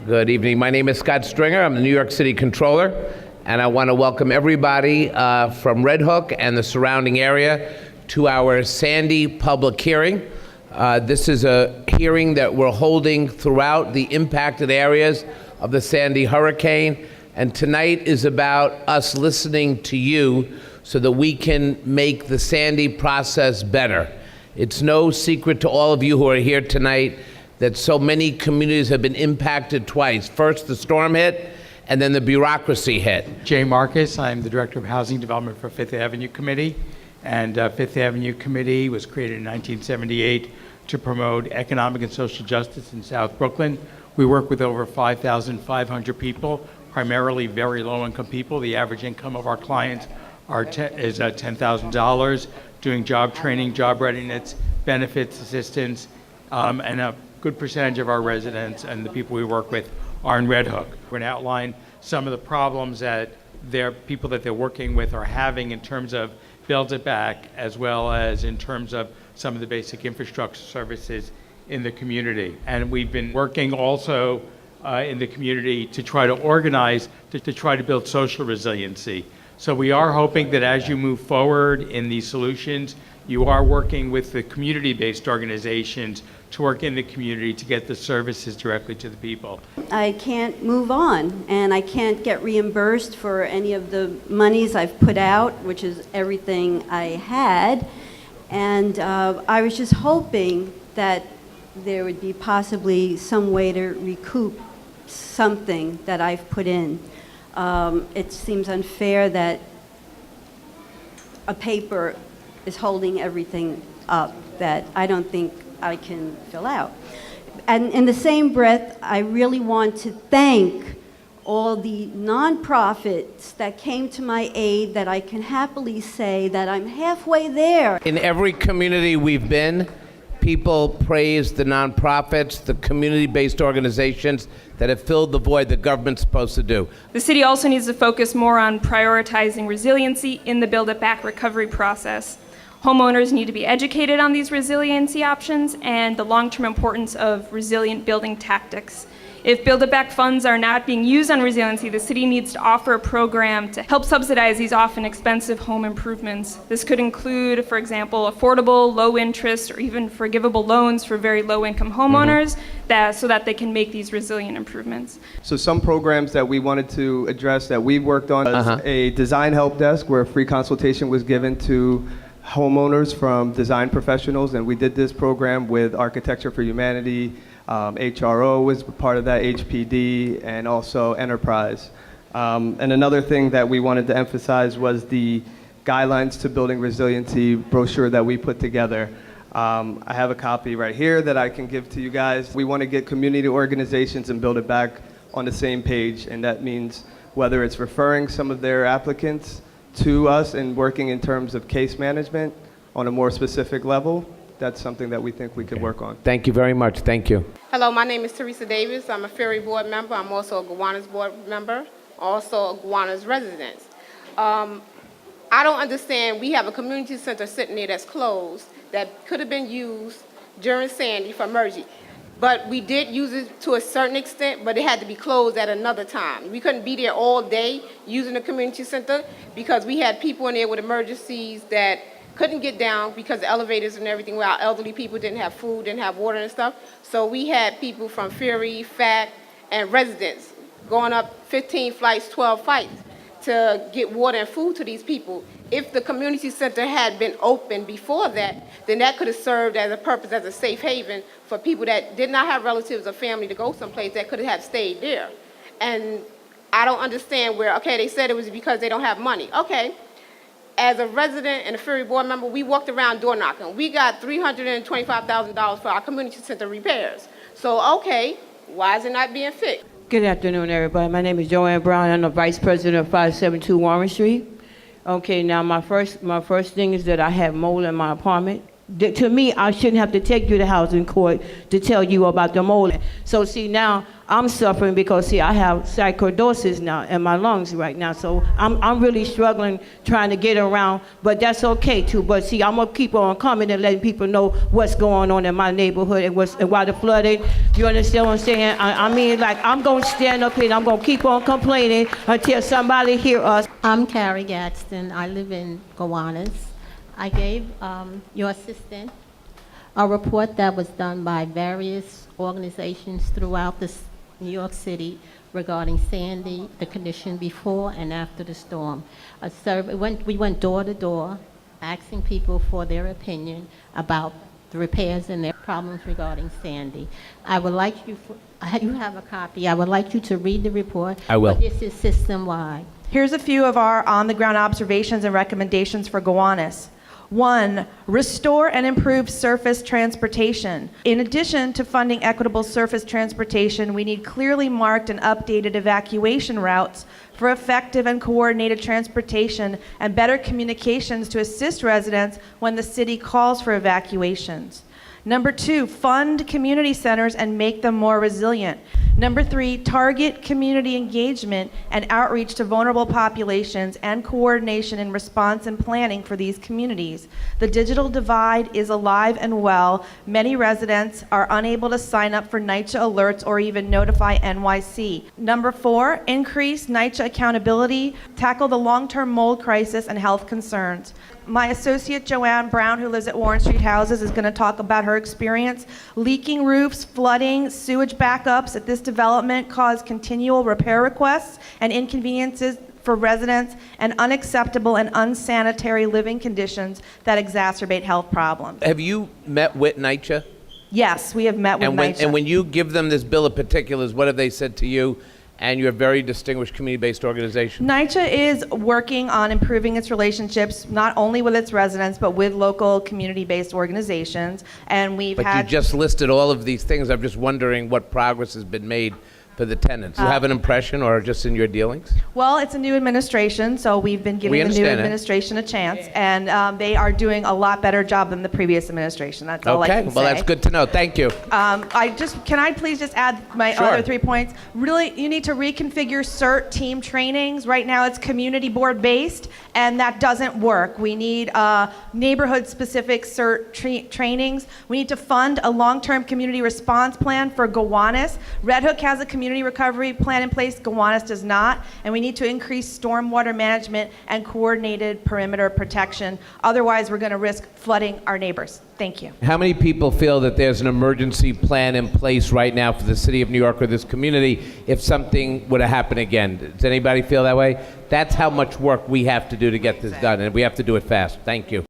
Good evening. My name is Scott Stringer. I'm the New York City Comptroller, and I want to welcome everybody from Red Hook and the surrounding area to our Sandy public hearing. This is a hearing that we're holding throughout the impacted areas of the Sandy hurricane, and tonight is about us listening to you so that we can make the Sandy process better. It's no secret to all of you who are here tonight that so many communities have been impacted twice. First, the storm hit, and then the bureaucracy hit. Jay Marcus, I'm the Director of Housing Development for Fifth Avenue Committee. And Fifth Avenue Committee was created in 1978 to promote economic and social justice in South Brooklyn. We work with over 5,500 people, primarily very low-income people. The average income of our clients is $10,000, doing job training, job readiness, benefits assistance, and a good percentage of our residents and the people we work with are in Red Hook. We're going to outline some of the problems that people that they're working with are having in terms of Build It Back, as well as in terms of some of the basic infrastructure services in the community. And we've been working also in the community to try to organize, to try to build social resiliency. So we are hoping that as you move forward in these solutions, you are working with the community-based organizations to work in the community to get the services directly to the people. I can't move on, and I can't get reimbursed for any of the monies I've put out, which is everything I had. And I was just hoping that there would be possibly some way to recoup something that I've put in. It seems unfair that a paper is holding everything up that I don't think I can fill out. And in the same breath, I really want to thank all the nonprofits that came to my aid, that I can happily say that I'm halfway there. In every community we've been, people praise the nonprofits, the community-based organizations that have filled the void the government's supposed to do. The city also needs to focus more on prioritizing resiliency in the Build It Back recovery process. Homeowners need to be educated on these resiliency options and the long-term importance of resilient building tactics. If Build It Back funds are not being used on resiliency, the city needs to offer a program to help subsidize these often expensive home improvements. This could include, for example, affordable, low-interest, or even forgivable loans for very low-income homeowners so that they can make these resilient improvements. So some programs that we wanted to address that we worked on was a design help desk where free consultation was given to homeowners from design professionals, and we did this program with Architecture for Humanity, HRO was part of that, HPD, and also Enterprise. And another thing that we wanted to emphasize was the Guidelines to Building Resiliency brochure that we put together. I have a copy right here that I can give to you guys. We want to get community organizations and Build It Back on the same page, and that means whether it's referring some of their applicants to us and working in terms of case management on a more specific level, that's something that we think we could work on. Thank you very much. Thank you. Hello, my name is Teresa Davis. I'm a Ferry Board member. I'm also a Gowanus Board member, also a Gowanus resident. I don't understand. We have a community center sitting there that's closed that could have been used during Sandy for emergency. But we did use it to a certain extent, but it had to be closed at another time. We couldn't be there all day using the community center because we had people in there with emergencies that couldn't get down because the elevators and everything, where our elderly people didn't have food, didn't have water and stuff. So we had people from Ferry, FAC, and residents going up 15 flights, 12 flights to get water and food to these people. If the community center had been open before that, then that could have served as a purpose, as a safe haven for people that did not have relatives or family to go someplace that could have stayed there. And I don't understand where, okay, they said it was because they don't have money. Okay, as a resident and a Ferry Board member, we walked around door knocking. We got $325,000 for our community center repairs. So, okay, why is it not being fixed? Good afternoon, everybody. My name is Joanne Brown. I'm the Vice President of 572 Warren Street. Okay, now my first thing is that I have mold in my apartment. To me, I shouldn't have to take you to housing court to tell you about the mold. So see, now I'm suffering because see, I have sarcoidosis now in my lungs right now. So I'm really struggling trying to get around, but that's okay too. But see, I'm gonna keep on coming and letting people know what's going on in my neighborhood and why the flooding. You understand what I'm saying? I mean, like, I'm gonna stand up here and I'm gonna keep on complaining until somebody hear us. I'm Carrie Gadsden. I live in Gowanus. I gave your assistant a report that was done by various organizations throughout New York City regarding Sandy, the condition before and after the storm. A survey, we went door to door, asking people for their opinion about the repairs and their problems regarding Sandy. I would like you have a copy. I would like you to read the report. I will. But this is system-wide. Here's a few of our on-the-ground observations and recommendations for Gowanus. 1, restore and improve surface transportation. In addition to funding equitable surface transportation, we need clearly marked and updated evacuation routes for effective and coordinated transportation and better communications to assist residents when the city calls for evacuations. Number 2, fund community centers and make them more resilient. Number 3, target community engagement and outreach to vulnerable populations and coordination in response and planning for these communities. The digital divide is alive and well. Many residents are unable to sign up for NYCHA alerts or even notify NYC. Number 4, increase NYCHA accountability, tackle the long-term mold crisis and health concerns. My associate, Joanne Brown, who lives at Warren Street Houses, is going to talk about her experience. Leaking roofs, flooding, sewage backups at this development cause continual repair requests and inconveniences for residents and unacceptable and unsanitary living conditions that exacerbate health problems. Have you met with NYCHA? Yes, we have met with NYCHA. And when you give them this bill of particulars, what have they said to you and your very distinguished community-based organization? NYCHA is working on improving its relationships, not only with its residents, but with local community-based organizations. And we've But you just listed all of these things. I'm just wondering what progress has been made for the tenants. Do you have an impression, or just in your dealings? Well, it's a new administration, so we've been giving the new understand that. administration a chance, and they are doing a lot better job than the previous administration. That's all I can Okay, say. well, that's good to know. Thank you. Can I please just add my Sure. other 3 points? Really, you need to reconfigure CERT team trainings. Right now, it's community board based, and that doesn't work. We need neighborhood-specific CERT trainings. We need to fund a long-term community response plan for Gowanus. Red Hook has a community recovery plan in place. Gowanus does not, and we need to increase stormwater management and coordinated perimeter protection. Otherwise, we're going to risk flooding our neighbors. Thank you. How many people feel that there's an emergency plan in place right now for the city of New York or this community if something were to happen again? Does anybody feel that way? That's how much work we have to do to get this done, and we have to do it fast. Thank you.